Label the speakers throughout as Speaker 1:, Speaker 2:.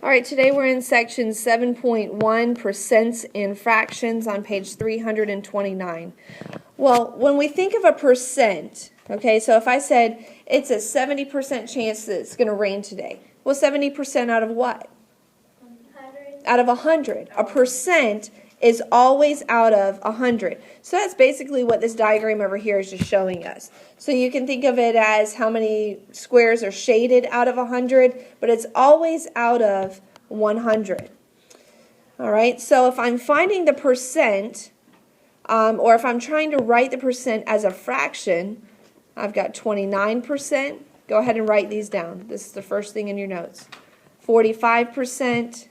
Speaker 1: All right, today we're in section 7.1, percents and fractions on page 329. Well, when we think of a percent, okay, so if I said it's a 70% chance that it's going to rain today, well, 70% out of what? 100. Out of 100. A percent is always out of 100. So that's basically what this diagram over here is just showing us. So you can think of it as how many squares are shaded out of 100, but it's always out of 100. All right, so if I'm finding the percent, or if I'm trying to write the percent as a fraction, I've got 29%. Go ahead and write these down. This is the first thing in your notes. 45%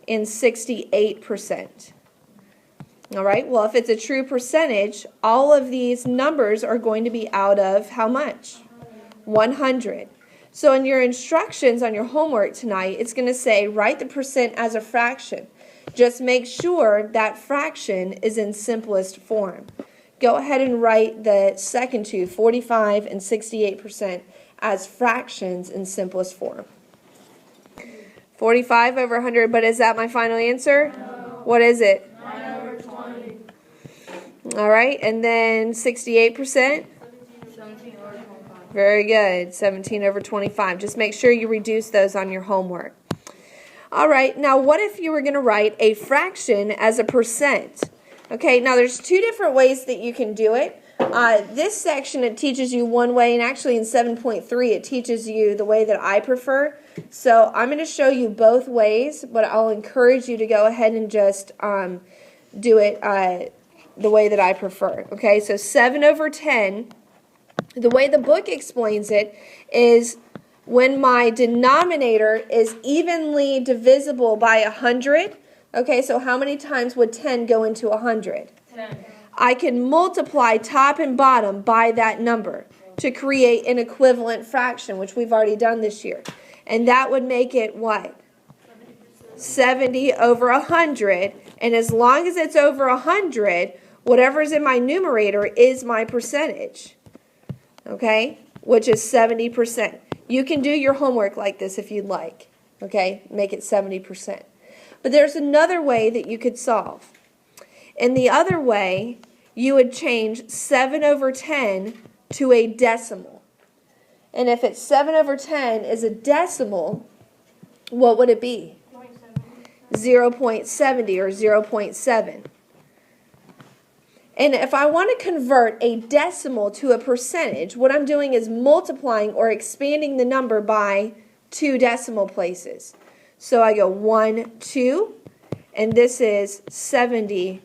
Speaker 1: and 68%. All right, well, if it's a true percentage, all of these numbers are going to be out of how much? 100. So in your instructions on your homework tonight, it's going to say write the percent as a fraction. Just make sure that fraction is in simplest form. Go ahead and write the second two, 45 and 68%, as fractions in simplest form. 45 over 100, but is that my final answer?
Speaker 2: No.
Speaker 1: What is it? All right, and then 68%?
Speaker 2: 17 over 25.
Speaker 1: Very good, 17 over 25. Just make sure you reduce those on your homework. All right, now what if you were going to write a fraction as a percent? Okay, now there's two different ways that you can do it. This section, it teaches you one way, and actually in 7.3 it teaches you the way that I prefer. So I'm going to show you both ways, but I'll encourage you to go ahead and just do it the way that I prefer. Okay, so 7 over 10, the way the book explains it is when my denominator is evenly divisible by 100. Okay, so how many times would 10 go into 100?
Speaker 2: 10.
Speaker 1: I can multiply top and bottom by that number to create an equivalent fraction, which we've already done this year. And that would make it what? 70 over 100. And as long as it's over 100, whatever's in my numerator is my percentage. Okay? Which is 70%. You can do your homework like this if you'd like. Okay? Make it 70%. But there's another way that you could solve. In the other way, you would change 7 over 10 to a decimal. And if it's 7 over 10 is a decimal, what would it be? 0.70 or 0.7. And if I want to convert a decimal to a percentage, what I'm doing is multiplying or expanding the number by 2 decimal places. So I go 1, 2, and this is 70%.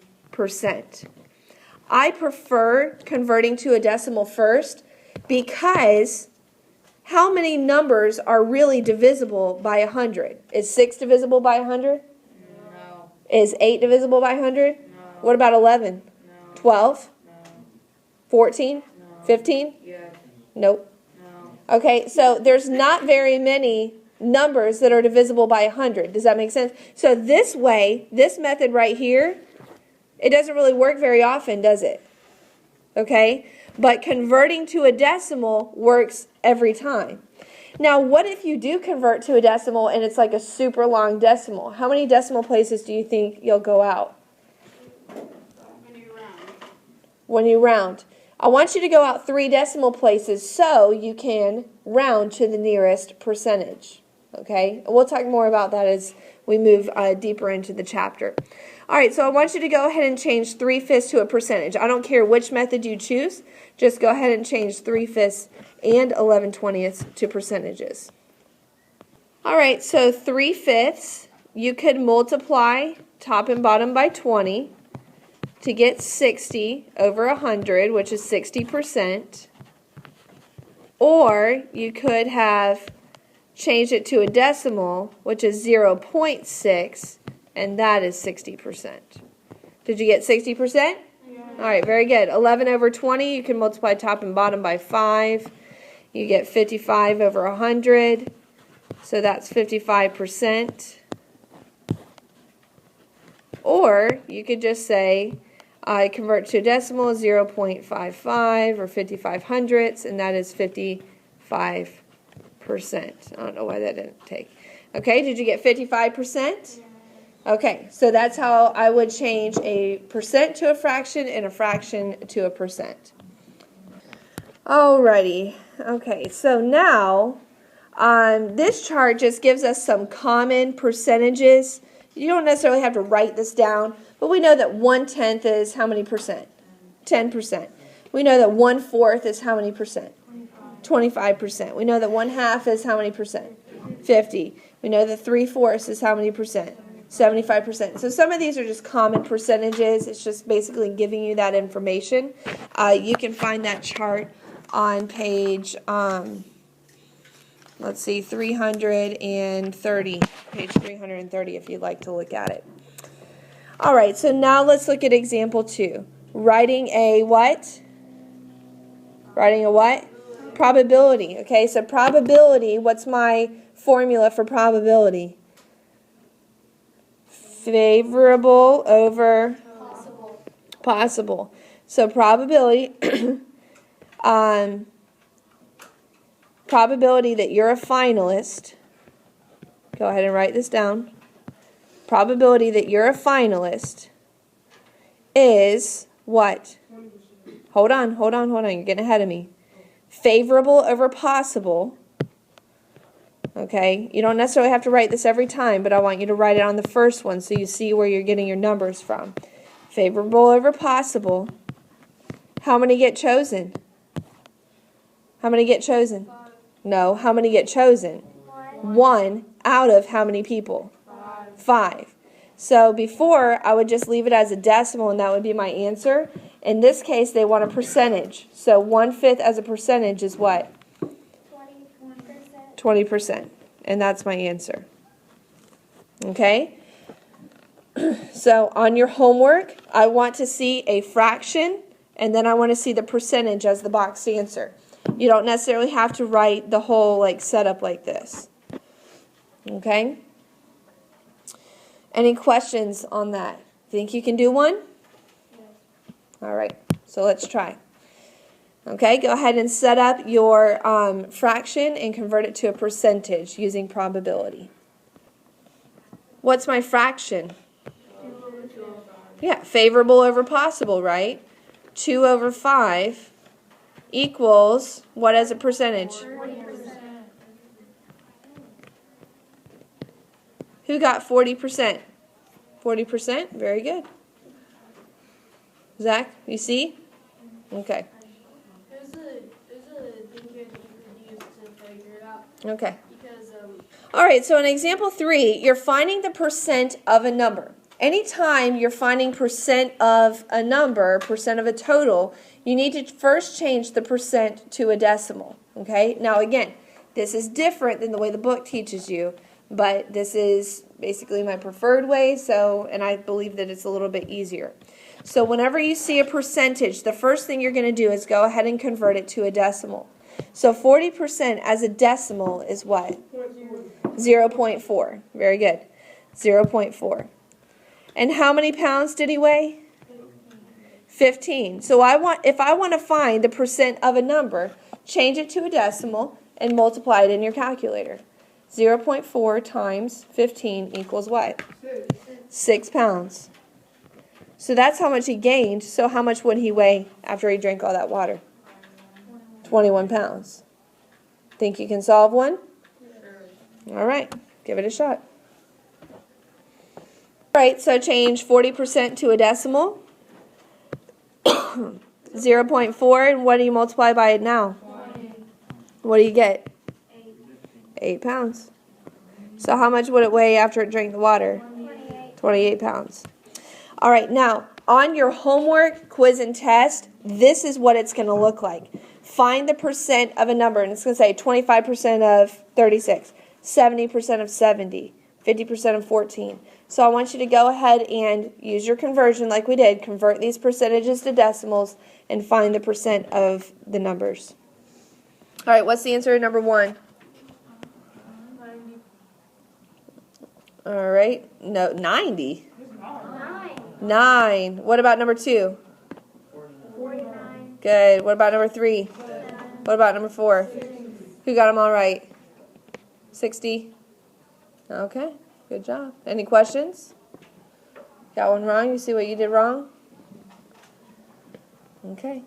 Speaker 1: I prefer converting to a decimal first because how many numbers are really divisible by 100? Is 6 divisible by 100?
Speaker 2: No.
Speaker 1: Is 8 divisible by 100?
Speaker 2: No.
Speaker 1: What about 11?
Speaker 2: No.
Speaker 1: 12?
Speaker 2: No.
Speaker 1: 14?
Speaker 2: No.
Speaker 1: 15?
Speaker 2: Yes.
Speaker 1: Nope.
Speaker 2: No.
Speaker 1: Okay, so there's not very many numbers that are divisible by 100. Does that make sense? So this way, this method right here, it doesn't really work very often, does it? Okay? But converting to a decimal works every time. Now, what if you do convert to a decimal and it's like a super long decimal? How many decimal places do you think you'll go out? When you round. I want you to go out 3 decimal places so you can round to the nearest percentage. Okay? We'll talk more about that as we move deeper into the chapter. All right, so I want you to go ahead and change 3/5 to a percentage. I don't care which method you choose. Just go ahead and change 3/5 and 11/20 to percentages. All right, so 3/5, you could multiply top and bottom by 20 to get 60 over 100, which is 60%. Or you could have changed it to a decimal, which is 0.6, and that is 60%. Did you get 60%? Yeah. All right, very good. 11 over 20, you can multiply top and bottom by 5. You get 55 over 100, so that's 55%. Or you could just say, I convert to a decimal, 0.55 or 55 hundredths, and that is 55%. I don't know why that didn't take. Okay, did you get 55%? Okay, so that's how I would change a percent to a fraction and a fraction to a percent. Alrighty, okay, so now this chart just gives us some common percentages. You don't necessarily have to write this down, but we know that 1/10 is how many percent? 10%. We know that 1/4 is how many percent? 25%. We know that 1/2 is how many percent? 50. We know that 3/4 is how many percent? 75%. So some of these are just common percentages. It's just basically giving you that information. You can find that chart on page, let's see, 330, page 330 if you'd like to look at it. All right, so now let's look at example 2. Writing a what? Writing a what? Probability. Okay, so probability, what's my formula for probability? Favorable over possible. So probability, probability that you're a finalist, go ahead and write this down. Probability that you're a finalist is what? Hold on, you're getting ahead of me. Favorable over possible. Okay, you don't necessarily have to write this every time, but I want you to write it on the first one so you see where you're getting your numbers from. Favorable over possible. How many get chosen? How many get chosen?
Speaker 2: 5.
Speaker 1: No, how many get chosen? 1 out of how many people? 5. So before, I would just leave it as a decimal and that would be my answer. In this case, they want a percentage. So 1/5 as a percentage is what? 20%. And that's my answer. Okay? So on your homework, I want to see a fraction, and then I want to see the percentage as the boxed answer. You don't necessarily have to write the whole setup like this. Okay? Any questions on that? Think you can do one? All right, so let's try. Okay, go ahead and set up your fraction and convert it to a percentage using probability. What's my fraction? Yeah, favorable over possible, right? 2 over 5 equals what as a percentage?
Speaker 2: 40%.
Speaker 1: Who got 40%? 40%? Very good. Zach, you see? Okay.
Speaker 2: There's a thing here that you could use to figure it out.
Speaker 1: Okay.
Speaker 2: Because
Speaker 1: All right, so in example 3, you're finding the percent of a number. Anytime you're finding percent of a number, percent of a total, you need to first change the percent to a decimal. Okay? Now again, this is different than the way the book teaches you, but this is basically my preferred way, and I believe that it's a little bit easier. So whenever you see a percentage, the first thing you're going to do is go ahead and convert it to a decimal. So 40% as a decimal is what? 0.4. Very good. 0.4. And how many pounds did he weigh? 15. So if I want to find the percent of a number, change it to a decimal and multiply it in your calculator. 0.4 times 15 equals what? 6 pounds. So that's how much he gained. So how much would he weigh after he drank all that water? 21 pounds. Think you can solve one? All right, give it a shot. All right, so change 40% to a decimal. 0.4, and what do you multiply by it now?
Speaker 2: 20.
Speaker 1: What do you get? 8 pounds. So how much would it weigh after it drank the water? 28 pounds. All right, now, on your homework, quiz, and test, this is what it's going to look like. Find the percent of a number, and it's going to say 25% of 36, 70% of 70, 50% of 14. So I want you to go ahead and use your conversion like we did, convert these percentages to decimals, and find the percent of the numbers. All right, what's the answer to number 1?
Speaker 2: 90.
Speaker 1: All right, no, 90. 9. What about number 2?
Speaker 2: 49.
Speaker 1: Good. What about number 3? What about number 4? Who got them all right? 60? Okay, good job. Any questions? Got one wrong? You see what you did wrong? Okay.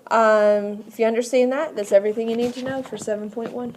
Speaker 1: If you understand that, that's everything you need to know for 7.1.